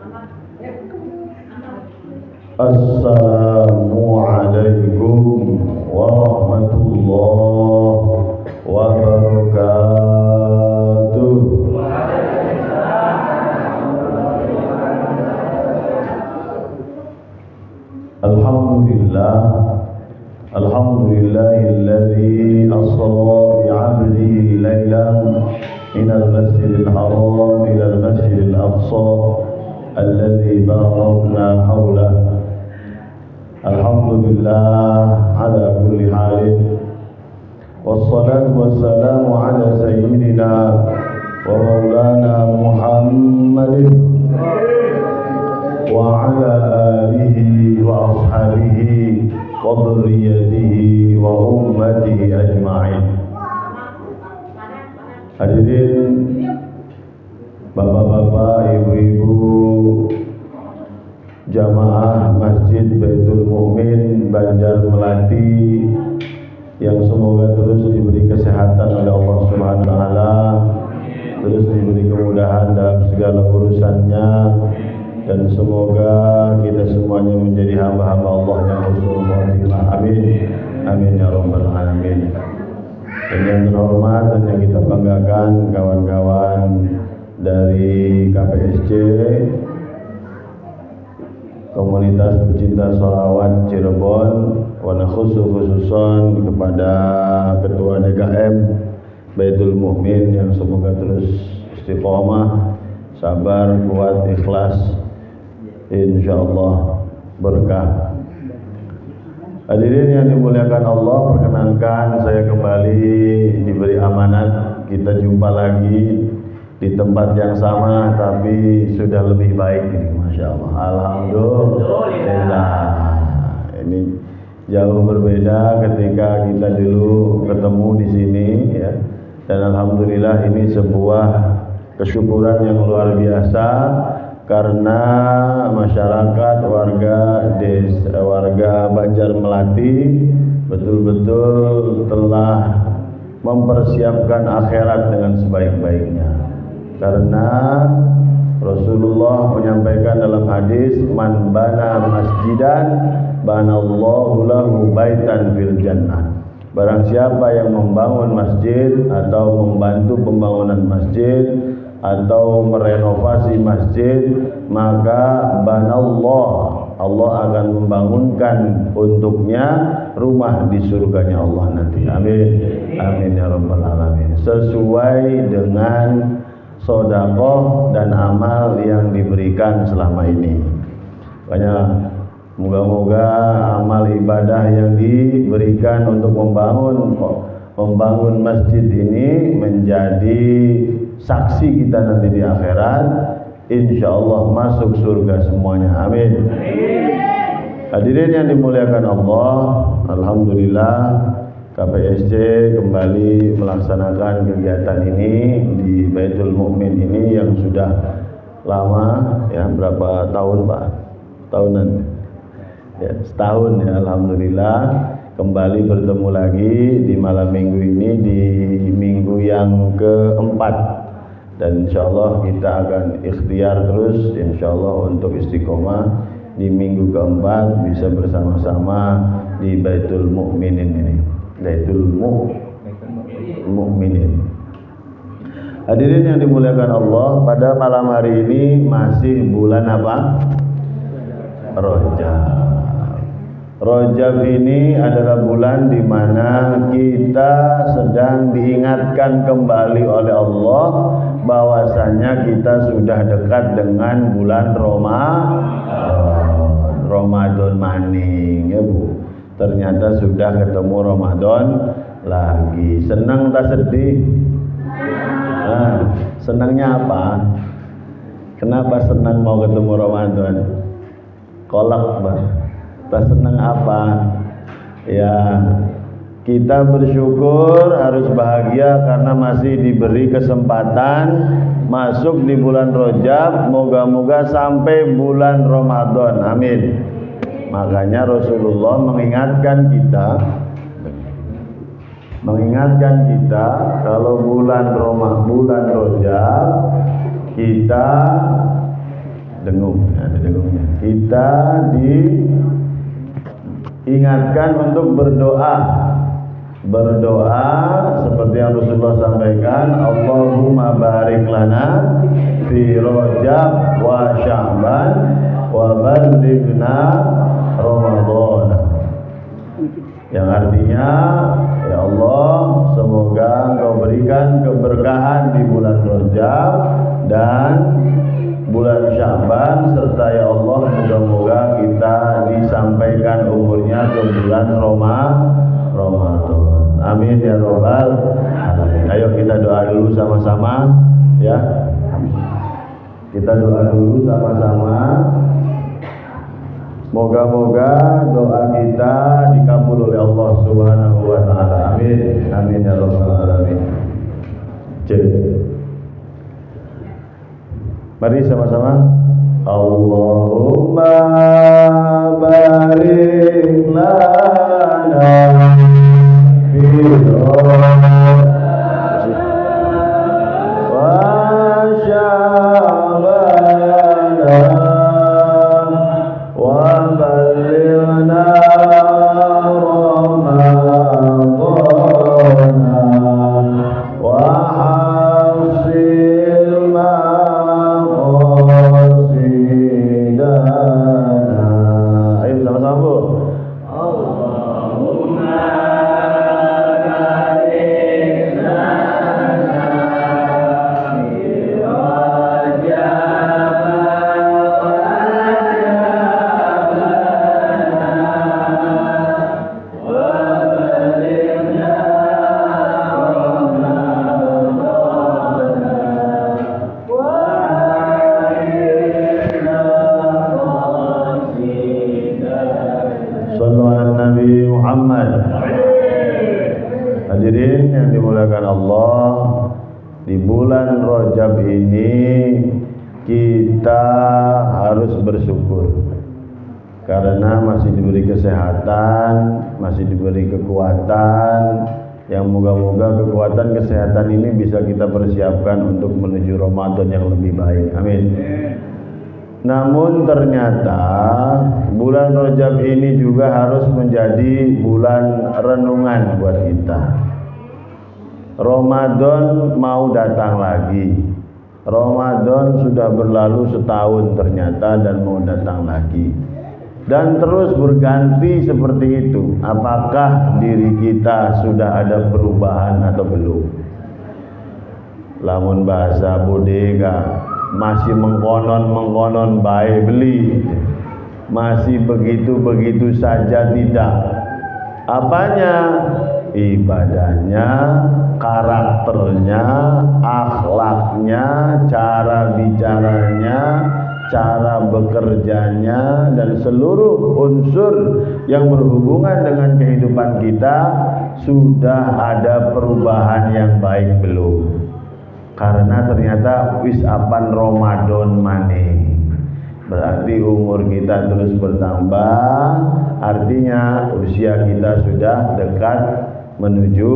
Assalamualaikum warahmatullahi wabarakatuh. Alhamdulillahilladzi asra bi'abdihi laylan minal masjidil haram ilal masjidil aqsa alladzi barakna hawlahu. Alhamdulillah ala kulli halin, wassalatu wassalamu ala sayyidina wa maulana Muhammadin wa ala alihi wa ashabihi wa dhurriyyatihi wa ummatihi ajma'in. Hadirin bapak-bapak, ibu-ibu, jamaah Masjid Baitul Mukmin Banjar Melati yang semoga terus diberi kesehatan oleh Allah Subhanahu wa taala, terus diberi kemudahan dalam segala urusannya, dan semoga kita semuanya menjadi hamba-hamba Allah yang husnul khotimah. Amin. Amin ya rabbal alamin. Dan yang terhormat dan yang kita banggakan kawan-kawan dari KPSC, Komunitas Pecinta Sholawat Cirebon, wa khususan kepada Ketua DKM Baitul Mukmin yang semoga terus istiqomah, sabar, kuat, ikhlas, insyaallah berkah. Hadirin yang dimuliakan Allah, perkenankan saya kembali diberi amanat, kita jumpa lagi di tempat yang sama tapi sudah lebih baik ini, Masya Allah. Alhamdulillah. Ini jauh berbeda ketika kita dulu ketemu di sini ya. Dan alhamdulillah ini sebuah kesyukuran yang luar biasa karena masyarakat warga Banjar Melati betul-betul telah mempersiapkan akhirat dengan sebaik-baiknya. Karena Rasulullah menyampaikan dalam hadis, man bana masjidan banallahu lahu baitan fil jannah. Barang siapa yang membangun masjid atau membantu pembangunan masjid atau merenovasi masjid, maka Allah akan membangunkan untuknya rumah di surganya Allah nanti. Amin. Amin ya rabbal alamin. Sesuai dengan sedekah dan amal yang diberikan selama ini. Makanya moga-moga amal ibadah yang diberikan untuk membangun masjid ini menjadi saksi kita nanti di akhirat, insyaallah masuk surga semuanya. Amin. Hadirin yang dimuliakan Allah, alhamdulillah KPSC kembali melaksanakan kegiatan ini di Baitul Mukmin ini yang sudah lama ya, berapa tahun Pak? Tahunan ya, setahun ya, alhamdulillah kembali bertemu lagi di malam minggu ini, di minggu yang keempat, dan insyaallah kita akan ikhtiar terus insyaallah untuk istiqomah di minggu keempat bisa bersama-sama di Baitul Mukminin ini. Baitul Mukminin. Hadirin yang dimuliakan Allah, pada malam hari ini masih bulan apa? Rajab. Rajab ini adalah bulan di mana kita sedang diingatkan kembali oleh Allah bahwasanya kita sudah dekat dengan bulan Ramadan maning ya Bu. Ternyata sudah ketemu Ramadan lagi. Senang tak sedih? Nah, senangnya apa? Kenapa senang mau ketemu Ramadan? Kolak Bah. Tak senang apa? Ya, kita bersyukur, harus bahagia karena masih diberi kesempatan masuk di bulan Rajab. Moga-moga sampai bulan Ramadan. Amin. Makanya Rasulullah mengingatkan kita kalau bulan Rajab kita dengung, ada dengungnya. Kita diingatkan untuk berdoa. Berdoa seperti yang Rasulullah sampaikan, Allahumma barik lana fi Rajab wa Sya'ban wa ballighna Ramadan. Yang artinya, ya Allah, semoga Engkau berikan keberkahan di bulan Rajab dan bulan Sya'ban, serta ya Allah moga-moga kita disampaikan umurnya ke bulan Ramadan. Amin ya robbal alamin. Ayo kita doa dulu sama-sama ya. Kita doa dulu sama-sama. Moga-moga doa kita dikabul oleh Allah Subhanahu wa taala. Amin. Amin ya robbal alamin. Mari sama-sama. Allahumma barik lana fi Rajab wa Sya'ban wa ballighna Ramadan wa hasil maqasidana. Ayo sama-sama Bu. Hadirin yang dimuliakan Allah, di bulan Rajab ini kita harus bersyukur karena masih diberi kesehatan, masih diberi kekuatan, yang moga-moga kekuatan kesehatan ini bisa kita persiapkan untuk menuju Ramadan yang lebih baik. Amin. Namun ternyata bulan Rajab ini juga harus menjadi bulan renungan buat kita. Ramadan mau datang lagi. Ramadan sudah berlalu setahun ternyata dan mau datang lagi. Dan terus berganti seperti itu. Apakah diri kita sudah ada perubahan atau belum? Lamun bahasa bodega masih mengkonon bae beli, masih begitu saja tidak. Apanya? Ibadahnya, karakternya, akhlaknya, cara bicaranya, cara bekerjanya, dan seluruh unsur yang berhubungan dengan kehidupan kita sudah ada perubahan yang baik belum? Karena ternyata wis apan Ramadan maneh. Berarti umur kita terus bertambah, artinya usia kita sudah dekat menuju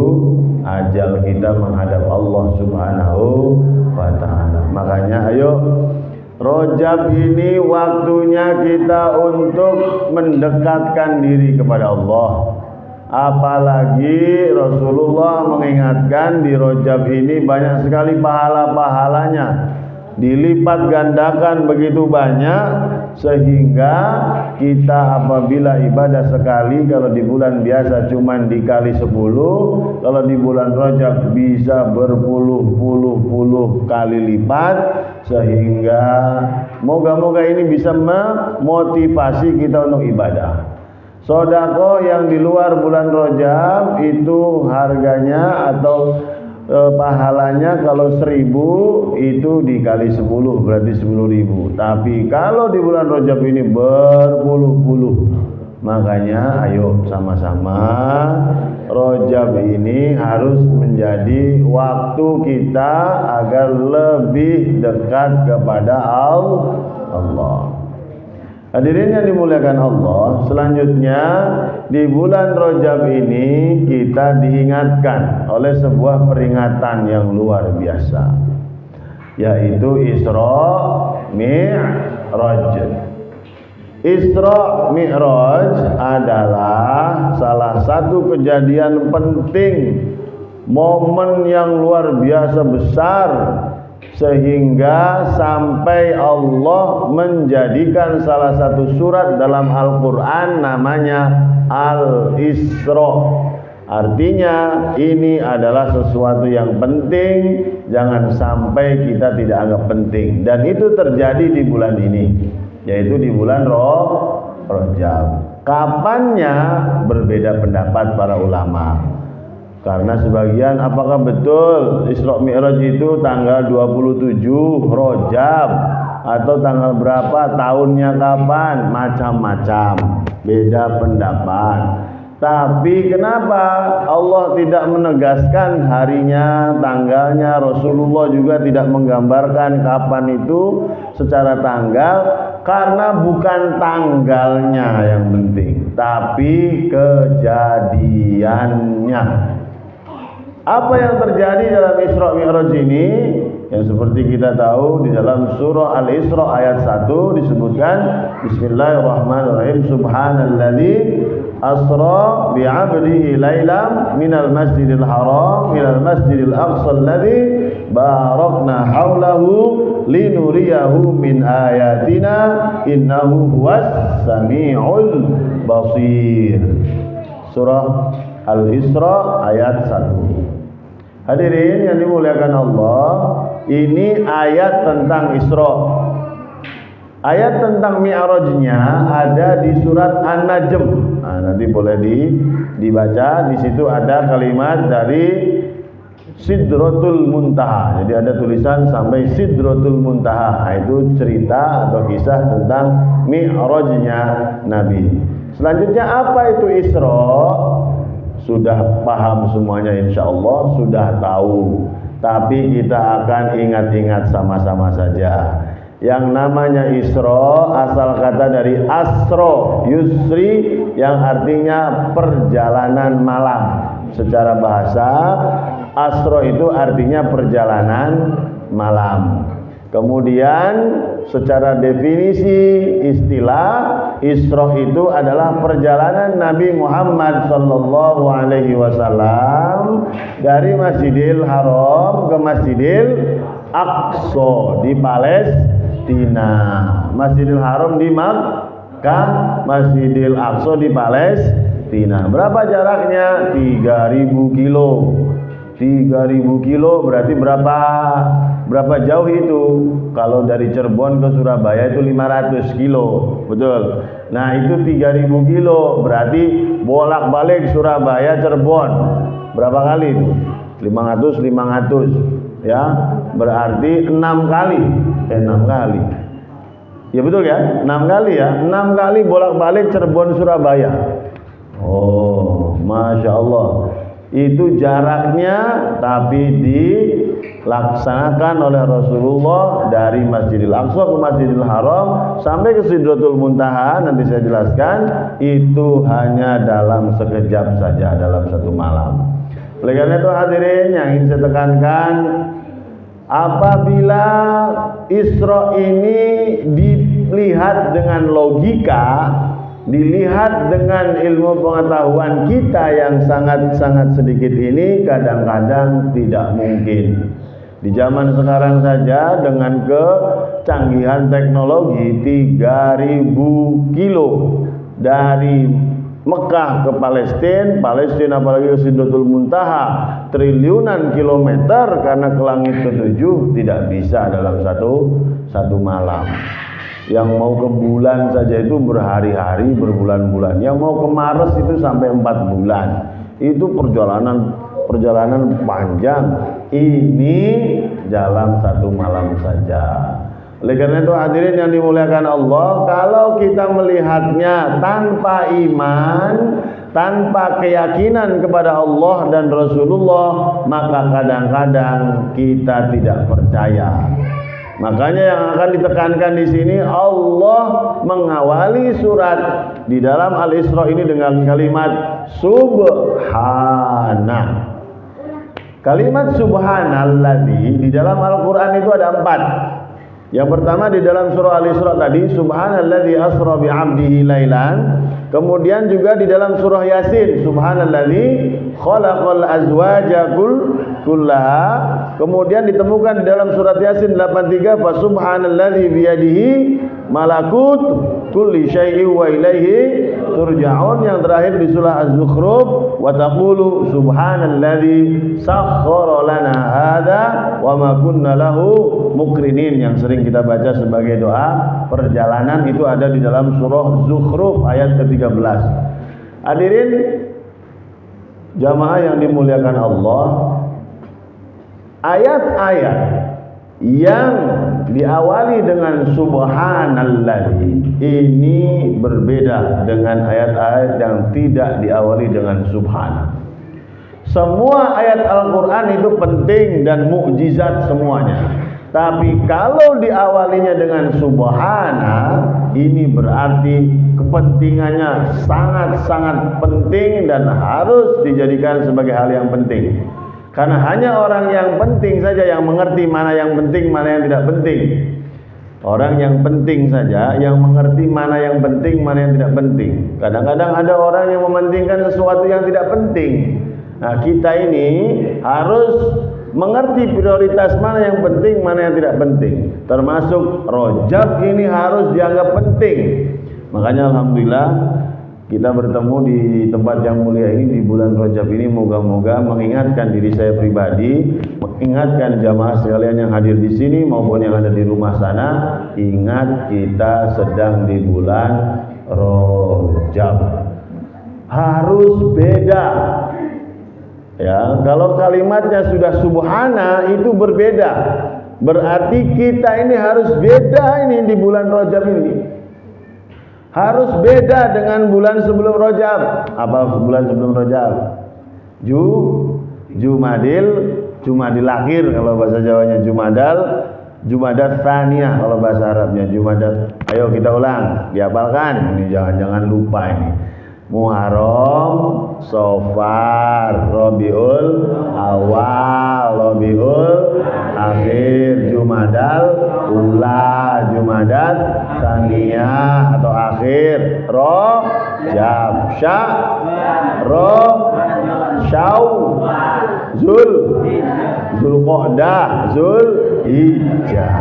ajal kita menghadap Allah Subhanahu wa taala. Makanya ayo Rajab ini waktunya kita untuk mendekatkan diri kepada Allah. Apalagi Rasulullah mengingatkan di Rajab ini banyak sekali pahala-pahalanya, dilipat gandakan begitu banyak, sehingga kita apabila ibadah sekali, kalau di bulan biasa cuma dikali 10, kalau di bulan Rajab bisa berpuluh-puluh kali lipat, sehingga moga-moga ini bisa memotivasi kita untuk ibadah. Sedekah yang di luar bulan Rajab itu harganya atau pahalanya kalau 1000 itu dikali 10 berarti 10.000. Tapi kalau di bulan Rajab ini berpuluh-puluh. Makanya ayo sama-sama Rajab ini harus menjadi waktu kita agar lebih dekat kepada Allah. Hadirin yang dimuliakan Allah, selanjutnya di bulan Rajab ini kita diingatkan oleh sebuah peringatan yang luar biasa, yaitu Isra Mi'raj. Isra Mi'raj adalah salah satu kejadian penting, momen yang luar biasa besar, sehingga sampai Allah menjadikan salah satu surat dalam Al-Quran namanya Al-Isra. Artinya ini adalah sesuatu yang penting, jangan sampai kita tidak anggap penting. Dan itu terjadi di bulan ini, yaitu di bulan Rajab. Kapannya berbeda pendapat para ulama. Karena sebagian apakah betul Isra Mi'raj itu tanggal 27 Rajab atau tanggal berapa, tahunnya kapan, macam-macam, beda pendapat. Tapi kenapa Allah tidak menegaskan harinya, tanggalnya? Rasulullah juga tidak menggambarkan kapan itu secara tanggal, karena bukan tanggalnya yang penting, tapi kejadiannya. Apa yang terjadi dalam Isra Mi'raj ini? Yang seperti kita tahu di dalam surah Al-Isra ayat 1 disebutkan, Bismillahirrahmanirrahim, Subhanalladzi asra bi'abdihi lailam minal masjidil haram minal masjidil aqsa alladzi barakna haulahu linuriyahu min ayatina innahu huwas sami'ul basir. Surah Al-Isra ayat 1. Hadirin yang dimuliakan Allah, ini ayat tentang Isra. Ayat tentang Mi'rajnya ada di surat An-Najm. Nah, nanti boleh dibaca. Di situ ada kalimat dari Sidratul Muntaha. Jadi ada tulisan sampai Sidratul Muntaha. Nah, itu cerita atau kisah tentang Mi'rajnya Nabi. Selanjutnya apa itu Isra? Sudah paham semuanya, insya Allah sudah tahu. Tapi kita akan ingat-ingat sama-sama saja. Yang namanya Isra asal kata dari Asra Yusri, yang artinya perjalanan malam. Secara bahasa Asra itu artinya perjalanan malam. Kemudian secara definisi istilah, Isra itu adalah perjalanan Nabi Muhammad sallallahu alaihi wasallam dari Masjidil Haram ke Masjidil Aqsa di Palestina. Masjidil Haram di Makkah, Masjidil Aqsa di Palestina. Berapa jaraknya? 3000 kilo. 3000 kilo berarti berapa jauh itu? Kalau dari Cirebon ke Surabaya itu 500 kilo, betul. Nah, itu 3000 kilo berarti bolak-balik Surabaya Cirebon. Berapa kali itu? 500 ya. Berarti 6 kali. 6 kali. Ya betul ya? 6 kali ya. 6 kali bolak-balik Cirebon Surabaya. Oh, Masya Allah. Itu jaraknya, tapi dilaksanakan oleh Rasulullah dari Masjidil Aqsa ke Masjidil Haram sampai ke Sidratul Muntaha. Nanti saya jelaskan, itu hanya dalam sekejap saja, dalam satu malam. Oleh karena itu hadirin yang ingin saya tekankan, apabila Isra ini dilihat dengan logika, dilihat dengan ilmu pengetahuan kita yang sangat-sangat sedikit ini, kadang-kadang tidak mungkin. Di zaman sekarang saja dengan kecanggihan teknologi, 3000 kilo dari Mekah ke Palestina apalagi ke Sidratul Muntaha, triliunan kilometer karena ke langit ketujuh, tidak bisa dalam satu malam. Yang mau ke bulan saja itu berhari-hari, berbulan-bulan. Yang mau ke Mars itu sampai 4 bulan. Itu perjalanan panjang. Ini dalam satu malam saja. Oleh karena itu hadirin yang dimuliakan Allah, kalau kita melihatnya tanpa iman, tanpa keyakinan kepada Allah dan Rasulullah, maka kadang-kadang kita tidak percaya. Makanya yang akan ditekankan di sini, Allah mengawali surat di dalam Al-Isra ini dengan kalimat Subhana. Kalimat Subhanalladzi di dalam Al-Quran itu ada 4. Yang pertama di dalam surah Al-Isra tadi, subhanalladzi asra bi 'abdihi lailan. Kemudian juga di dalam surah Yasin, subhanalladzi khalaqal azwaja kullaha. Kemudian ditemukan di dalam surat Yasin 83, fa subhanalladzi biyadihi malakut kulli syai'in wa ilaihi turja'un. Yang terakhir di surah Az-Zukhruf, wa taqulu subhanalladzi sakhkhara lana hadza wa ma kunna lahu muqrinin, yang sering kita baca sebagai doa perjalanan. Itu ada di dalam surah Zukhruf ayat ke-13. Hadirin jamaah yang dimuliakan Allah, ayat-ayat yang diawali dengan subhanalladzi ini berbeda dengan ayat-ayat yang tidak diawali dengan subhana. Semua ayat Al-Quran itu penting dan mukjizat semuanya. Tapi kalau diawalinya dengan subhana, ini berarti kepentingannya sangat-sangat penting dan harus dijadikan sebagai hal yang penting. Karena hanya orang yang penting saja yang mengerti mana yang penting, mana yang tidak penting. Orang yang penting saja yang mengerti mana yang penting, mana yang tidak penting. Kadang-kadang ada orang yang mementingkan sesuatu yang tidak penting. Nah, kita ini harus mengerti prioritas mana yang penting, mana yang tidak penting. Termasuk Rajab ini harus dianggap penting. Makanya alhamdulillah kita bertemu di tempat yang mulia ini di bulan Rajab ini. Moga-moga mengingatkan diri saya pribadi, mengingatkan jamaah sekalian yang hadir di sini maupun yang ada di rumah sana, ingat kita sedang di bulan Rajab. Harus beda. Ya, kalau kalimatnya sudah subhana itu berbeda. Berarti kita ini harus beda ini di bulan Rajab ini. Harus beda dengan bulan sebelum Rajab. Apa bulan sebelum Rajab? Jumadil akhir kalau bahasa Jawanya, Jumadat Tsaniyah kalau bahasa Arabnya, Jumadat. Ayo kita ulang, dihafalkan. Ini jangan lupa ini. Muharram, Safar, Rabiul Awal, Rabiul Akhir, Jumadal Ula, Jumadat Tsaniyah atau akhir, Rajab, Zulqa'dah, Zulhijjah.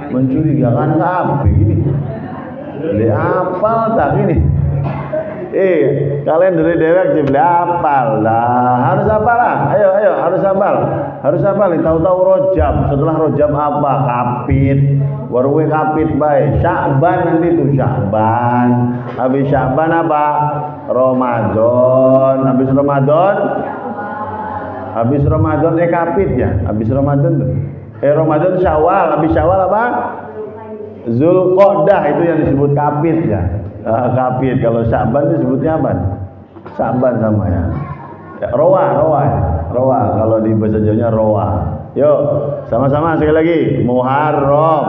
Mencurigakan apa ini? Hafal tak ini? Kalian dari dewek jadi hafal lah. Harus hafal lah. Ayo harus hafal. Harus hafal. Tahu-tahu Rajab. Setelah Rajab apa? Kapit. Warwe kapit baik. Sya'ban nanti tuh Sya'ban. Habis Sya'ban apa? Ramadan. Habis Ramadan kapit ya. Habis Ramadan tuh. Ramadan Syawal. Habis Syawal apa? Zulqa'dah, itu yang disebut kapit ya. Kapit. Kalau Sya'ban disebutnya apa? Sya'ban sama ya. Rowa. Kalau di bahasa Jawanya rowa. Yuk, sama-sama sekali lagi. Muharram,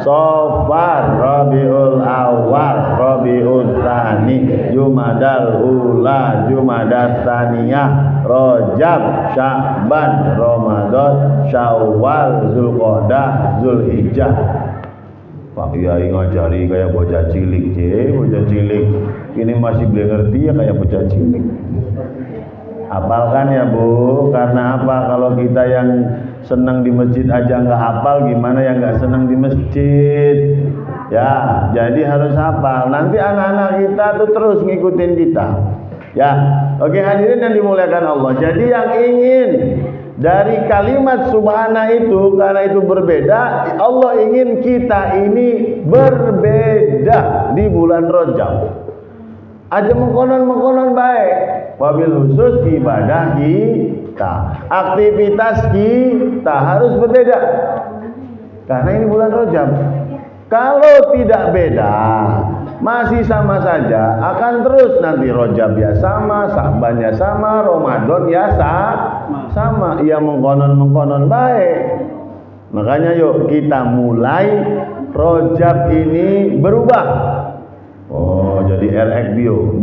Safar, Rabiul Awal, Rabiul Tsani, Jumadal Ula, Jumadat Tsaniyah, Rajab, Sya'ban, Ramadan, Syawal, Zulqa'dah, Zulhijjah. Pak Kiai ngajari kayak bocah cilik, bocah cilik. Ini masih belum ngerti ya kayak bocah cilik. Hafalkan ya Bu, karena apa? Kalau kita yang senang di masjid aja nggak hafal, gimana yang nggak senang di masjid? Ya, jadi harus hafal. Nanti anak-anak kita tuh terus ngikutin kita. Ya, oke hadirin yang dimuliakan Allah. Jadi yang ingin dari kalimat subhana itu, karena itu berbeda, Allah ingin kita ini berbeda di bulan Rajab. Aja mengkonon baik. Wabil khusus ibadah kita, aktivitas kita harus berbeda. Karena ini bulan Rajab. Kalau tidak beda, masih sama saja, akan terus nanti Rajab ya sama, Sya'ban ya sama, Ramadan ya sama. Ia mengkonon baik. Makanya yuk kita mulai Rajab ini berubah. Oh, jadi RX Bio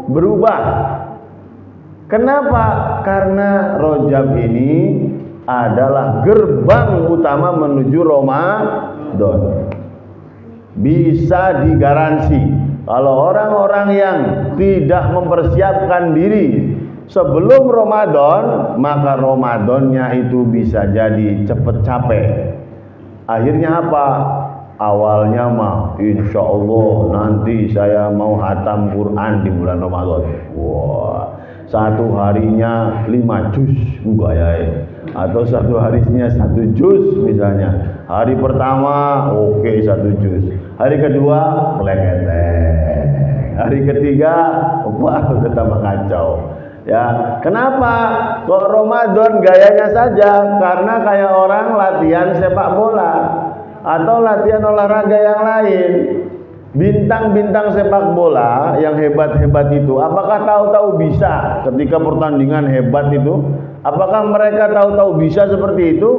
berubah. Kenapa? Karena Rajab ini adalah gerbang utama menuju Ramadan. Bisa digaransi kalau orang-orang yang tidak mempersiapkan diri sebelum Ramadan, maka Ramadannya itu bisa jadi cepet capek. Akhirnya apa? Awalnya mah insya Allah nanti saya mau hatam Quran di bulan Ramadan. Wah, satu harinya 5 juz ya, atau satu harinya 1 juz misalnya. Hari pertama oke 1 juz, hari kedua meleketeng, hari ketiga wah udah tambah kacau. Ya, kenapa kok Ramadan gayanya saja? Karena kayak orang latihan sepak bola atau latihan olahraga yang lain. Bintang-bintang sepak bola yang hebat-hebat itu, apakah tahu-tahu bisa ketika pertandingan hebat itu? Apakah mereka tahu-tahu bisa seperti itu?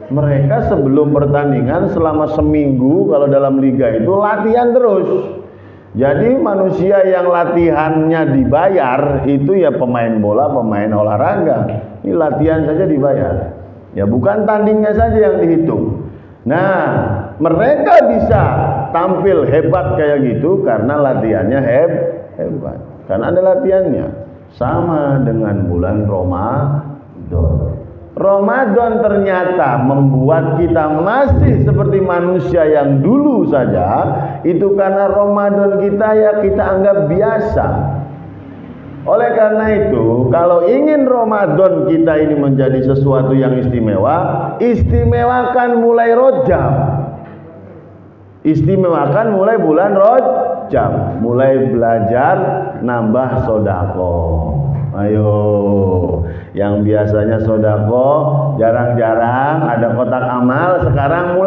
Mereka sebelum pertandingan selama seminggu kalau dalam liga itu latihan terus. Jadi manusia yang latihannya dibayar itu ya pemain bola, pemain olahraga. Ini latihan saja dibayar. Ya bukan tandingnya saja yang dihitung. Nah, mereka bisa tampil hebat kayak gitu karena latihannya hebat. Karena ada latihannya. Sama dengan bulan Ramadan. Ramadan ternyata membuat kita masih seperti manusia yang dulu saja. Itu karena Ramadan kita ya kita anggap biasa. Oleh karena itu, kalau ingin Ramadan kita ini menjadi sesuatu yang istimewa, istimewakan mulai Rajab. Istimewakan mulai bulan Rajab. Mulai belajar nambah sedekah. Ayo, yang biasanya sedekah jarang-jarang ada kotak amal, sekarang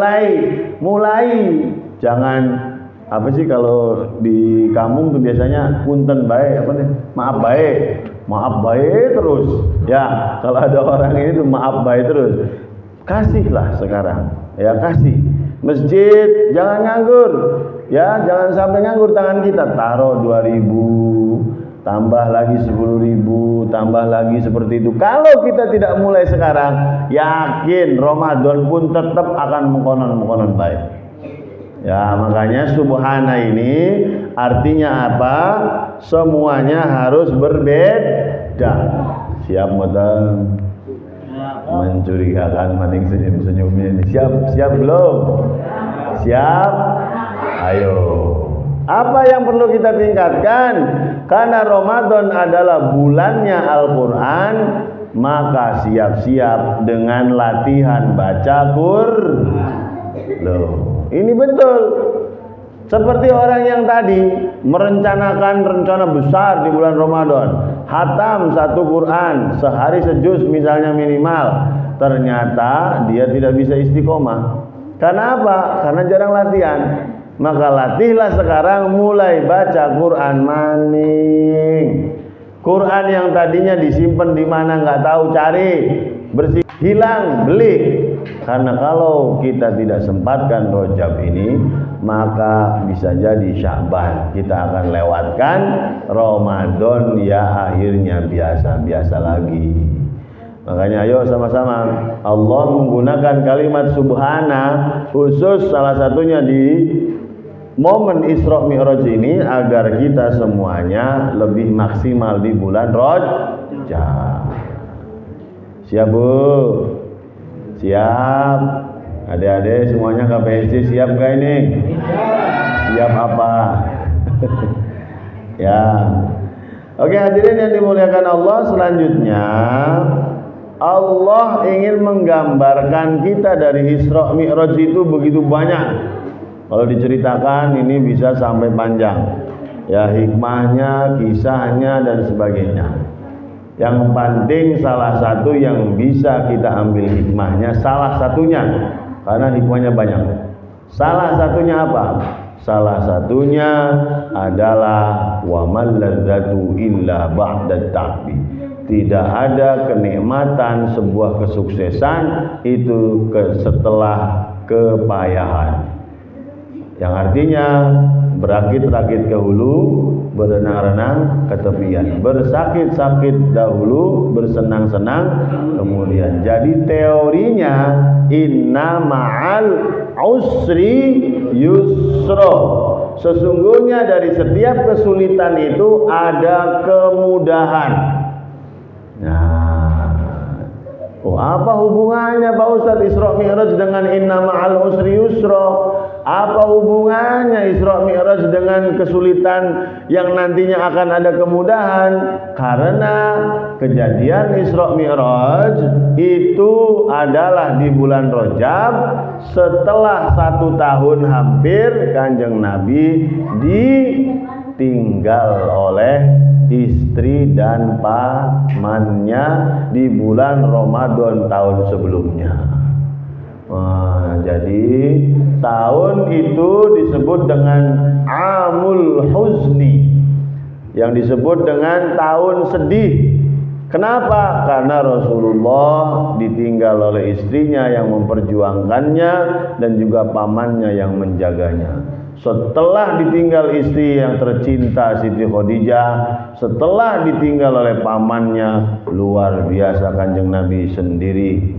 mulai. Jangan apa sih kalau di kampung tuh biasanya punten baik apa nih? Maaf baik terus. Ya, kalau ada orang ini tuh maaf baik terus. Kasihlah sekarang. Ya, kasih. Masjid jangan nganggur. Ya, jangan sampai nganggur tangan kita. Taruh 2.000. Tambah lagi 10.000, tambah lagi seperti itu. Kalau kita tidak mulai sekarang, yakin Ramadan pun tetap akan mengkonon baik. Ya, makanya subhana ini artinya apa? Semuanya harus berbeda. Siap modal mencurigakan maning senyum-senyum ini. Siap belum? Siap? Ayo. Apa yang perlu kita tingkatkan? Karena Ramadan adalah bulannya Al-Quran, maka siap-siap dengan latihan baca Quran. Loh, ini betul. Seperti orang yang tadi merencanakan rencana besar di bulan Ramadan, hatam 1 Quran sehari sejuz misalnya minimal. Ternyata dia tidak bisa istiqomah. Karena apa? Karena jarang latihan. Maka latihlah sekarang mulai baca Quran maning. Quran yang tadinya disimpan di mana nggak tahu, cari, bersih, hilang, beli. Karena kalau kita tidak sempatkan Rajab ini, maka bisa jadi Sya'ban kita akan lewatkan, Ramadan ya akhirnya biasa-biasa lagi. Makanya ayo sama-sama Allah menggunakan kalimat subhana khusus salah satunya di momen Isra Mi'raj ini agar kita semuanya lebih maksimal di bulan Rajab. Siap Bu? Siap? Adik-adik semuanya KPSC siap gak ini? Siap apa? Ya. Oke hadirin yang dimuliakan Allah, selanjutnya Allah ingin menggambarkan kita dari Isra Mi'raj itu begitu banyak. Kalau diceritakan ini bisa sampai panjang. Ya, hikmahnya, kisahnya dan sebagainya. Yang penting salah satu yang bisa kita ambil hikmahnya, salah satunya, karena hikmahnya banyak. Salah satunya apa? Salah satunya adalah wa mal ladzatu illa ba'da ta'bi. Tidak ada kenikmatan sebuah kesuksesan itu setelah kepayahan. Yang artinya berakit-rakit ke hulu, berenang-renang ke tepian, bersakit-sakit dahulu, bersenang-senang kemudian. Jadi teorinya inna ma'al usri yusra. Sesungguhnya dari setiap kesulitan itu ada kemudahan. Nah, apa hubungannya Pak Ustadz Isra Mi'raj dengan inna ma'al usri yusra? Apa hubungannya Isra Mi'raj dengan kesulitan yang nantinya akan ada kemudahan? Karena kejadian Isra Mi'raj itu adalah di bulan Rajab, setelah 1 tahun hampir Kanjeng Nabi ditinggal oleh istri dan pamannya di bulan Ramadan tahun sebelumnya. Jadi tahun itu disebut dengan Amul Huzni, yang disebut dengan tahun sedih. Kenapa? Karena Rasulullah ditinggal oleh istrinya yang memperjuangkannya dan juga pamannya yang menjaganya. Setelah ditinggal istri yang tercinta Siti Khadijah, setelah ditinggal oleh pamannya, luar biasa Kanjeng Nabi sendiri.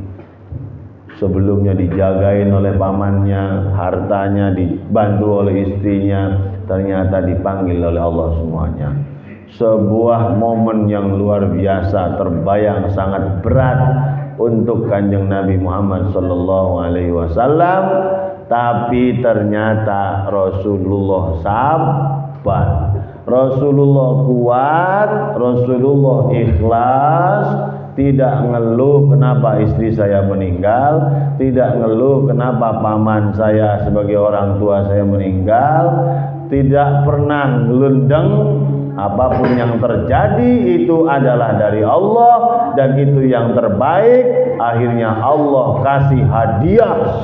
Sebelumnya dijagain oleh pamannya, hartanya dibantu oleh istrinya, ternyata dipanggil oleh Allah semuanya. Sebuah momen yang luar biasa, terbayang sangat berat untuk Kanjeng Nabi Muhammad sallallahu alaihi wasallam, tapi ternyata Rasulullah sabar, Rasulullah kuat, Rasulullah ikhlas. Tidak ngeluh kenapa istri saya meninggal, tidak ngeluh kenapa paman saya sebagai orang tua saya meninggal, tidak pernah gelendeng. Apapun yang terjadi itu adalah dari Allah dan itu yang terbaik. Akhirnya Allah kasih hadiah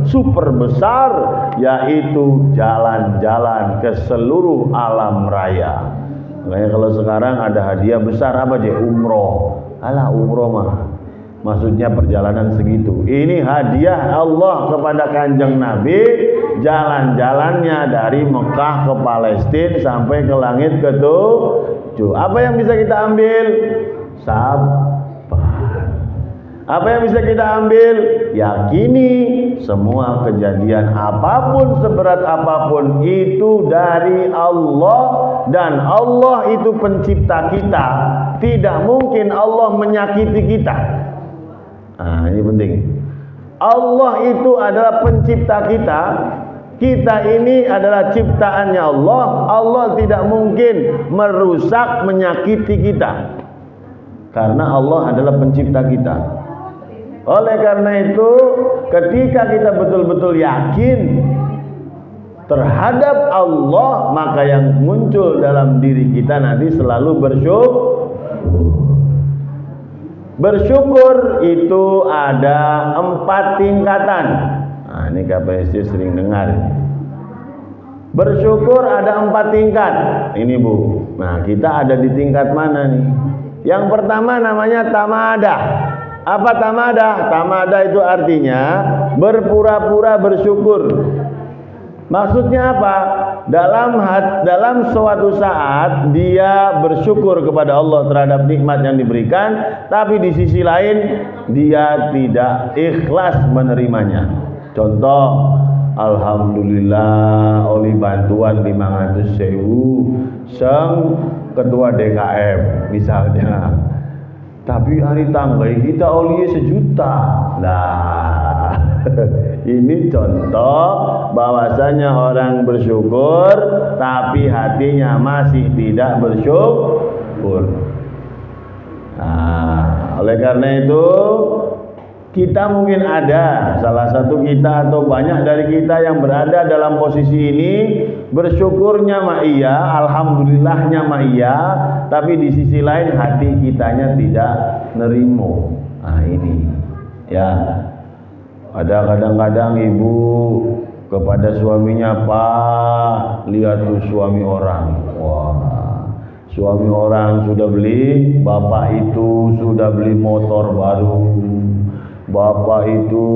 super besar, yaitu jalan-jalan ke seluruh alam raya. Makanya kalau sekarang ada hadiah besar apa aja? Umroh. Alah, umroh mah maksudnya perjalanan segitu. Ini hadiah Allah kepada Kanjeng Nabi, jalan-jalannya dari Mekah ke Palestina sampai ke langit ketujuh. Apa yang bisa kita ambil? Sabar. Apa yang bisa kita ambil? Yakini semua kejadian apapun, seberat apapun, itu dari Allah, dan Allah itu pencipta kita. Tidak mungkin Allah menyakiti kita. Nah, ini penting. Allah itu adalah pencipta kita. Kita ini adalah ciptaannya Allah. Allah tidak mungkin merusak, menyakiti kita, karena Allah adalah pencipta kita. Oleh karena itu, ketika kita betul-betul yakin terhadap Allah, maka yang muncul dalam diri kita nanti selalu bersyukur. Bersyukur itu ada 4 tingkatan. Nah, ini KPSC sering dengar. Bersyukur ada 4 tingkat. Ini Bu. Nah, kita ada di tingkat mana nih? Yang pertama namanya tamadah. Apa tamadah? Tamadah itu artinya berpura-pura bersyukur. Maksudnya apa? Dalam suatu saat dia bersyukur kepada Allah terhadap nikmat yang diberikan, tapi di sisi lain dia tidak ikhlas menerimanya. Contoh, alhamdulillah oleh bantuan 500.000 sang ketua DKM misalnya. Tapi hari tanggai kita oli 1 juta. Nah, ini contoh bahwasanya orang bersyukur tapi hatinya masih tidak bersyukur. Nah, oleh karena itu kita mungkin ada, salah satu kita atau banyak dari kita yang berada dalam posisi ini, bersyukurnya mah iya, alhamdulillahnya mah iya, tapi di sisi lain hati kitanya tidak nerimo. Nah, ini ya, ada kadang-kadang ibu kepada suaminya, Pak, lihat tuh suami orang. Wah, suami orang sudah beli, bapak itu sudah beli motor baru. bapak itu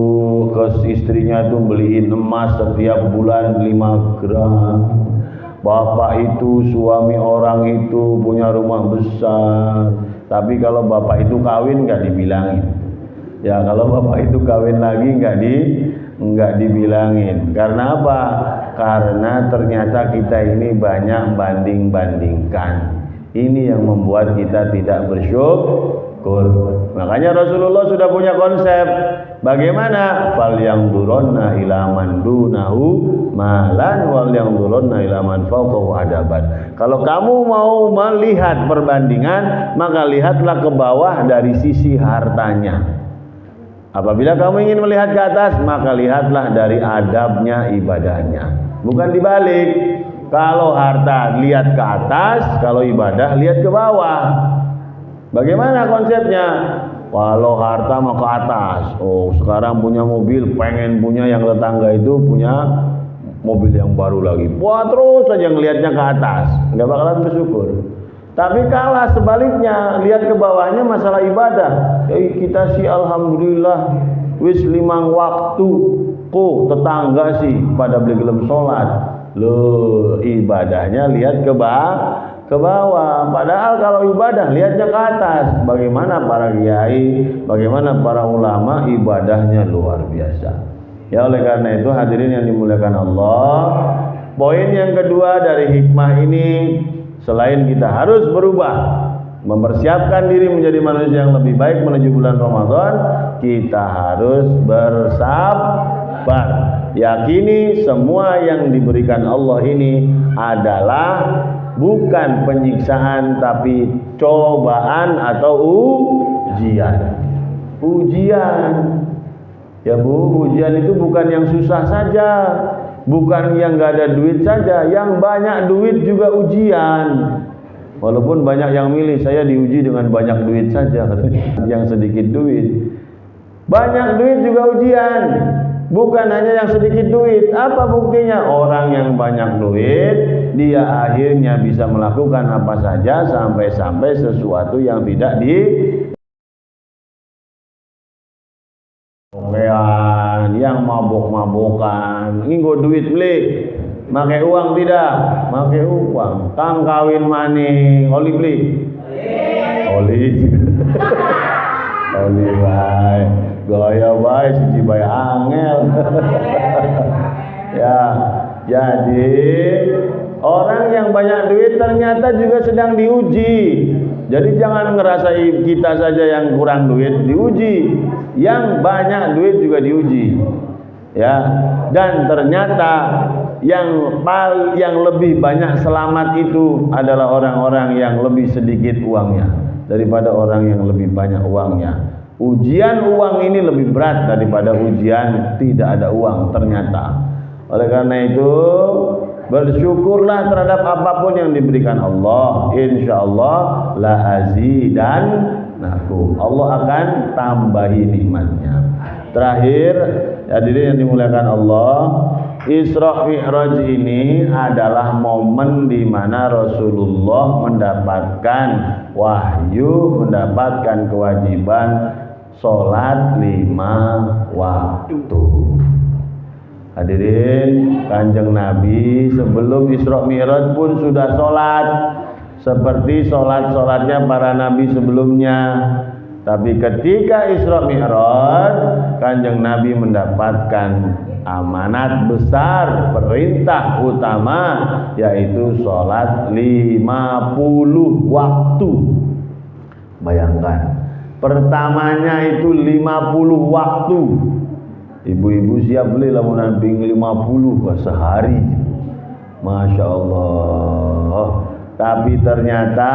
ke istrinya tuh beliin emas setiap bulan 5 gram. Bapak itu, suami orang itu punya rumah besar. Tapi kalau bapak itu kawin nggak dibilangin. Ya kalau bapak itu kawin lagi nggak dibilangin. Karena apa? Karena ternyata kita ini banyak banding-bandingkan. Ini yang membuat kita tidak bersyukur. Makanya Rasulullah sudah punya konsep. Bagaimana? Fal yang duronna ila man dunahu malan wal yang duronna ila man fawqahu adaban. Kalau kamu mau melihat perbandingan, maka lihatlah ke bawah dari sisi hartanya. Apabila kamu ingin melihat ke atas, maka lihatlah dari adabnya, ibadahnya. Bukan dibalik. Kalau harta lihat ke atas, kalau ibadah lihat ke bawah. Bagaimana konsepnya? Kalau harta mau ke atas, oh sekarang punya mobil, pengen punya yang tetangga itu punya mobil yang baru lagi. Wah terus saja ngelihatnya ke atas, nggak bakalan bersyukur. Tapi kalah sebaliknya, lihat ke bawahnya masalah ibadah. Kita sih alhamdulillah wis 5 waktu, kok tetangga sih pada beli gelem sholat. Loh ibadahnya lihat ke bawah. Padahal kalau ibadah lihatnya ke atas. Bagaimana para kiai, bagaimana para ulama ibadahnya luar biasa. Ya oleh karena itu hadirin yang dimuliakan Allah, poin yang kedua dari hikmah ini, selain kita harus berubah, mempersiapkan diri menjadi manusia yang lebih baik menuju bulan Ramadan, kita harus bersabar. Yakini semua yang diberikan Allah ini adalah bukan penyiksaan tapi cobaan atau ujian. Ya Bu, ujian itu bukan yang susah saja, bukan yang gak ada duit saja, yang banyak duit juga ujian. Walaupun banyak yang milih, saya diuji dengan banyak duit saja, yang sedikit duit. Banyak duit juga ujian. Bukan hanya yang sedikit duit. Apa buktinya? Orang yang banyak duit, dia akhirnya bisa melakukan apa saja sampai-sampai sesuatu yang tidak yang mabuk-mabukan. Ini gue duit beli. Pakai uang tidak? Pakai uang. Kang kawin mani, oli beli. Oli. Oli baik. Gaya baik, siji baik angel. Ya, jadi orang yang banyak duit ternyata juga sedang diuji. Jadi jangan ngerasa kita saja yang kurang duit diuji, yang banyak duit juga diuji. Ya, dan ternyata yang lebih banyak selamat itu adalah orang-orang yang lebih sedikit uangnya daripada orang yang lebih banyak uangnya. Ujian uang ini lebih berat daripada ujian tidak ada uang ternyata. Oleh karena itu bersyukurlah terhadap apapun yang diberikan Allah. Insyaallah la azidannakum. Allah akan tambahi nikmatnya. Terakhir, hadirin yang dimuliakan Allah, Isra Mi'raj ini adalah momen di mana Rasulullah mendapatkan wahyu, mendapatkan kewajiban sholat 5 waktu. Hadirin, Kanjeng Nabi sebelum Isra Mi'raj pun sudah sholat seperti sholat-sholatnya para nabi sebelumnya. Tapi ketika Isra Mi'raj, Kanjeng Nabi mendapatkan amanat besar, perintah utama, yaitu sholat 50 waktu. Bayangkan, pertamanya itu 50 waktu. Ibu-ibu siap beli lamunan ping 50 ke sehari. Masya Allah. Tapi ternyata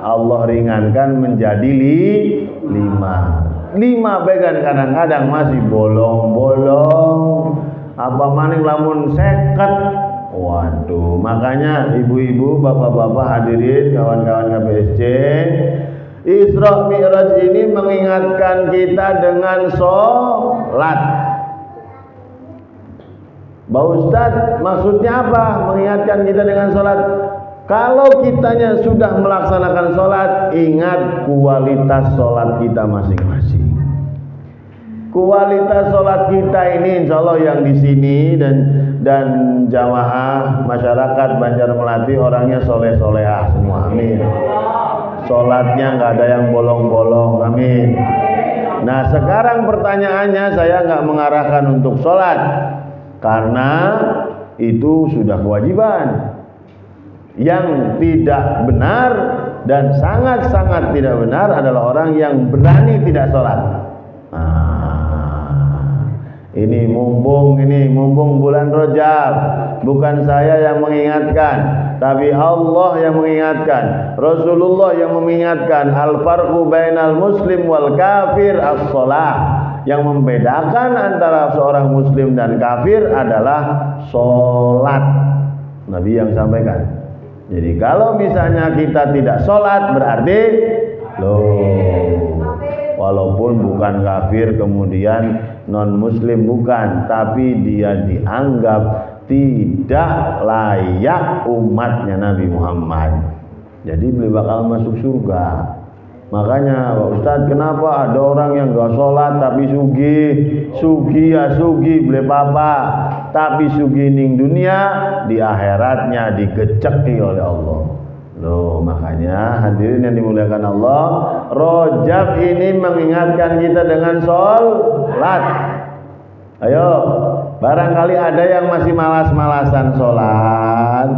Allah ringankan menjadi 5 began, kadang-kadang masih bolong-bolong. Apa maning lamun seket. Waduh, makanya ibu-ibu, bapak-bapak hadirin, kawan-kawan KBSC, Isra Mi'raj ini mengingatkan kita dengan sholat. Pak Ustadz, maksudnya apa mengingatkan kita dengan sholat? Kalau kitanya sudah melaksanakan sholat, ingat kualitas sholat kita masing-masing. Kualitas sholat kita ini insya Allah yang di sini dan jamaah masyarakat Banjarmelati orangnya soleh-solehah semua, amin. Sholatnya nggak ada yang bolong-bolong, amin. Nah sekarang pertanyaannya, saya nggak mengarahkan untuk sholat karena itu sudah kewajiban. Yang tidak benar dan sangat-sangat tidak benar adalah orang yang berani tidak sholat. Ini mumpung bulan Rajab, bukan saya yang mengingatkan, tapi Allah yang mengingatkan, Rasulullah yang mengingatkan. Al-farqu bainal muslim wal kafir as-shalah. Yang membedakan antara seorang muslim dan kafir adalah sholat. Nabi yang sampaikan. Jadi kalau misalnya kita tidak sholat berarti walaupun bukan kafir kemudian non muslim bukan, tapi dia dianggap tidak layak umatnya Nabi Muhammad. Jadi beliau bakal masuk surga. Makanya Pak Ustadz, kenapa ada orang yang gak sholat tapi sugi beli papa, tapi sugi ning dunia, di akhiratnya digeceki oleh Allah. Loh, makanya hadirin yang dimuliakan Allah, Rajab ini mengingatkan kita dengan sholat. Ayo, barangkali ada yang masih malas-malasan sholat,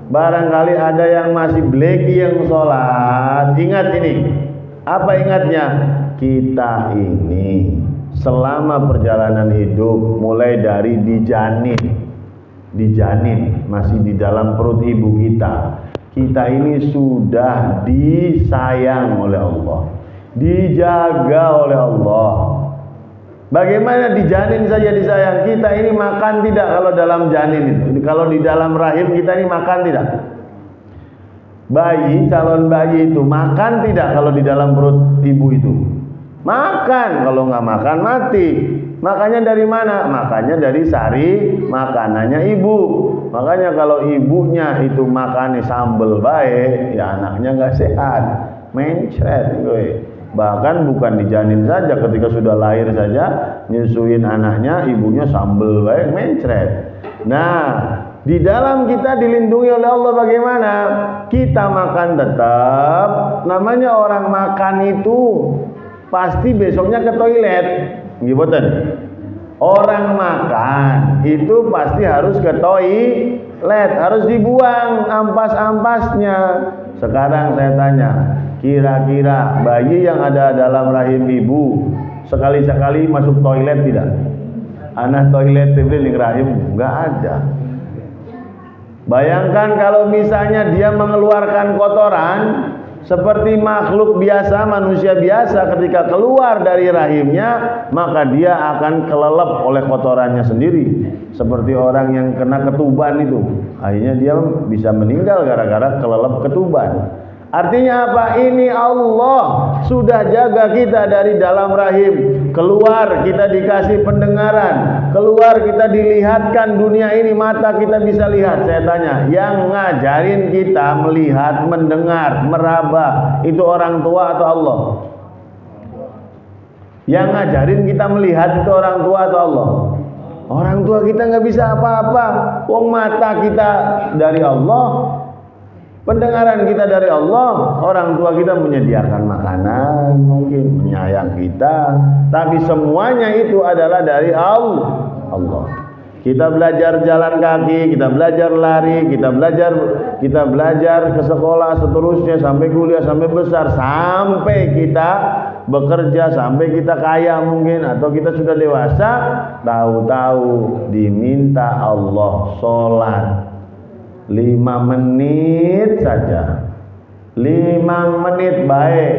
barangkali ada yang masih bleki yang sholat. Ingat ini, apa ingatnya? Kita ini selama perjalanan hidup, mulai dari dijanin masih di dalam perut ibu kita ini sudah disayang oleh Allah, dijaga oleh Allah. Bagaimana dijanin saja disayang? Kita ini makan tidak kalau dalam janin itu? Kalau di dalam rahim kita ini makan tidak? Calon bayi itu makan tidak kalau di dalam perut ibu itu? Makan, kalau nggak makan mati. Makanya dari mana? Makanya dari sari makanannya ibu. Makanya kalau ibunya itu makannya sambel baik, ya anaknya nggak sehat, mencret gue. Bahkan bukan dijanin saja, ketika sudah lahir saja nyusuin anaknya, ibunya sambel baik, mencret. Nah, di dalam kita dilindungi oleh Allah. Bagaimana? Kita makan tetap, namanya orang makan itu pasti besoknya ke toilet. Gimana? Orang makan itu pasti harus ke toilet, harus dibuang ampas-ampasnya. Sekarang saya tanya, kira-kira bayi yang ada dalam rahim ibu sekali-sekali masuk toilet tidak? Anak toilet di rahim nggak ada. Bayangkan kalau misalnya dia mengeluarkan kotoran seperti makhluk biasa, manusia biasa, ketika keluar dari rahimnya maka dia akan kelelep oleh kotorannya sendiri, seperti orang yang kena ketuban itu, akhirnya dia bisa meninggal gara-gara kelelep ketuban. Artinya apa? Ini Allah sudah jaga kita dari dalam rahim. Keluar kita dikasih pendengaran, keluar kita dilihatkan dunia ini, mata kita bisa lihat. Saya tanya, yang ngajarin kita melihat, mendengar, meraba itu orang tua atau Allah? Yang ngajarin kita melihat itu orang tua atau Allah? Orang tua kita nggak bisa apa-apa. Wong mata kita dari Allah, pendengaran kita dari Allah, orang tua kita menyediakan makanan, mungkin menyayang kita, tapi semuanya itu adalah dari Allah. Kita belajar jalan kaki, kita belajar lari, kita belajar ke sekolah, seterusnya sampai kuliah, sampai besar, sampai kita bekerja, sampai kita kaya mungkin, atau kita sudah dewasa, tahu-tahu diminta Allah sholat 5 menit saja, 5 menit baik,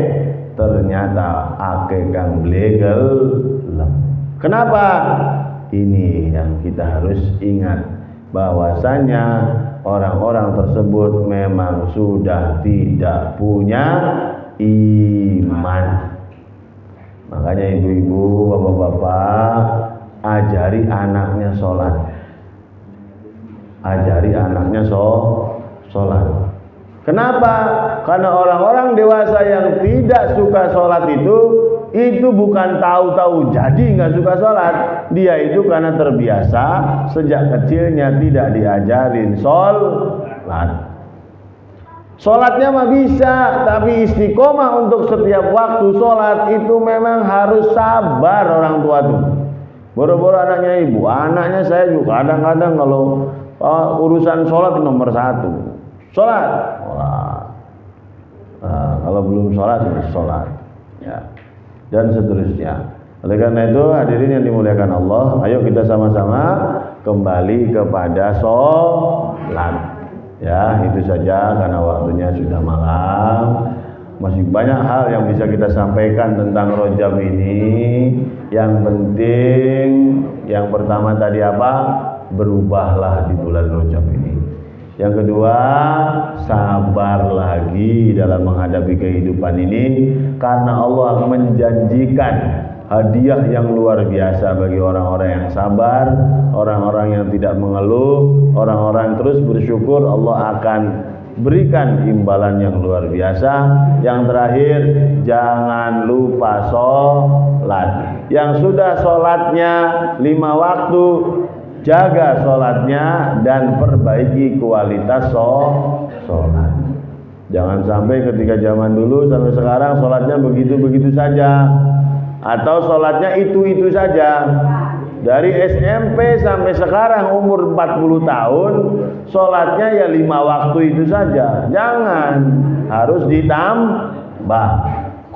ternyata ake kang blegel. Kenapa? Ini yang kita harus ingat, bahwasanya orang-orang tersebut memang sudah tidak punya iman. Makanya ibu-ibu, bapak-bapak, ajari anaknya sholat. Ajari anaknya sholat. Kenapa? Karena orang-orang dewasa yang tidak suka sholat itu itu bukan tahu-tahu jadi nggak suka sholat. Dia itu karena terbiasa sejak kecilnya tidak diajarin sholat. Sholatnya mah bisa, tapi istiqomah untuk setiap waktu sholat itu memang harus sabar orang tua tuh. Boro-boro anaknya ibu, anaknya saya juga kadang-kadang kalau urusan sholat nomor satu. Sholat. Nah, kalau belum sholat, sholat. Ya. Dan seterusnya. Oleh karena itu hadirin yang dimuliakan Allah, ayo kita sama-sama kembali kepada sholat. Ya, itu saja karena waktunya sudah malam. Masih banyak hal yang bisa kita sampaikan tentang Rajab ini. Yang penting, yang pertama tadi apa? Berubahlah di bulan Rajab ini. Yang kedua, sabar lagi dalam menghadapi kehidupan ini, karena Allah menjanjikan hadiah yang luar biasa bagi orang-orang yang sabar, orang-orang yang tidak mengeluh, orang-orang yang terus bersyukur. Allah akan berikan imbalan yang luar biasa. Yang terakhir, jangan lupa sholat. Yang sudah sholatnya 5 waktu, jaga sholatnya dan perbaiki kualitas sholat. Jangan sampai ketika zaman dulu sampai sekarang sholatnya begitu-begitu saja, atau sholatnya itu-itu saja. Dari SMP sampai sekarang umur 40 tahun, sholatnya ya 5 waktu itu saja. Jangan, harus ditambah.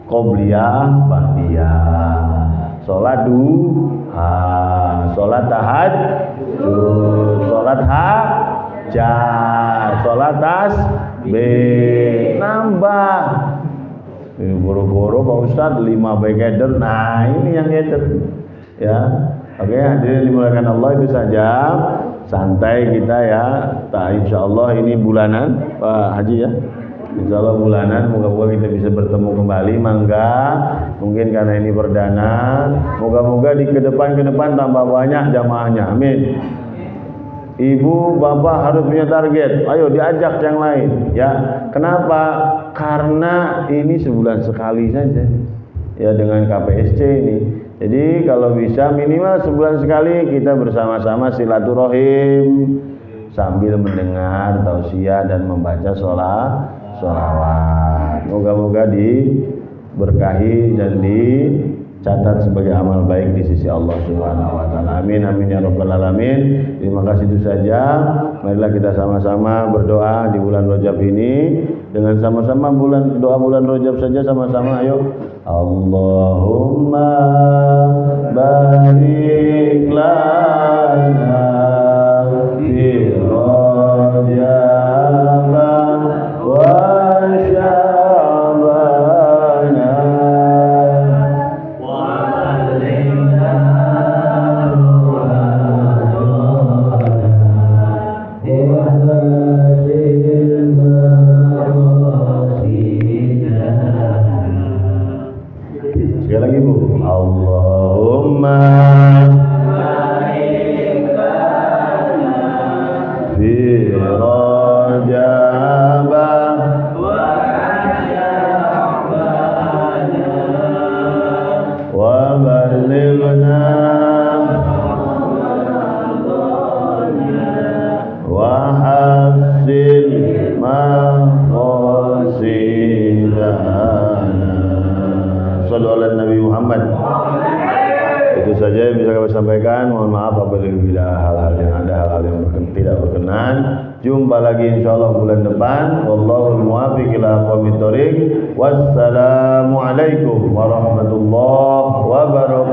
Qobliyah, ba'diyah, sholat duha, sholat tahajud, sholat hajat, sholat tasbih, nambah. Boro-boro Pak Ustadz 5 bekeder. Nah ini yang keder ya. Oke, hadirin dimuliakan Allah, itu saja. Santai kita ya. Insya Allah ini bulanan Pak Haji ya. Insya Allah bulanan, moga-moga kita bisa bertemu kembali. Mangga, mungkin karena ini perdana, moga-moga di ke depan tambah banyak jamaahnya. Amin. Ibu, bapak harus punya target. Ayo diajak yang lain ya. Kenapa? Karena ini sebulan sekali saja ya dengan KPSC ini. Jadi kalau bisa minimal sebulan sekali kita bersama-sama silaturahim sambil mendengar tausiah dan membaca sholawat. Moga-moga diberkahi dan dicatat sebagai amal baik di sisi Allah Subhanahu wa taala. Amin amin ya rabbal alamin. Terima kasih, itu saja. Marilah kita sama-sama berdoa di bulan Rajab ini dengan sama-sama doa bulan Rajab saja sama-sama. Ayo. Allahumma barik lana fi Rajab wa Sya'ban wa ballighna sekali lagi Bu. Allahumma barik lana fi Rajab wa Sya'ban wa ballighna wa hasil maqasidana. Sallu ala Nabi Muhammad. Itu saja yang bisa kami sampaikan. Mohon maaf apabila hal-hal yang tidak berkenan. Jumpa lagi insyaallah bulan depan. Wallahul muwaffiq ila aqwamit thoriq. Wassalamualaikum warahmatullahi wabarakatuh.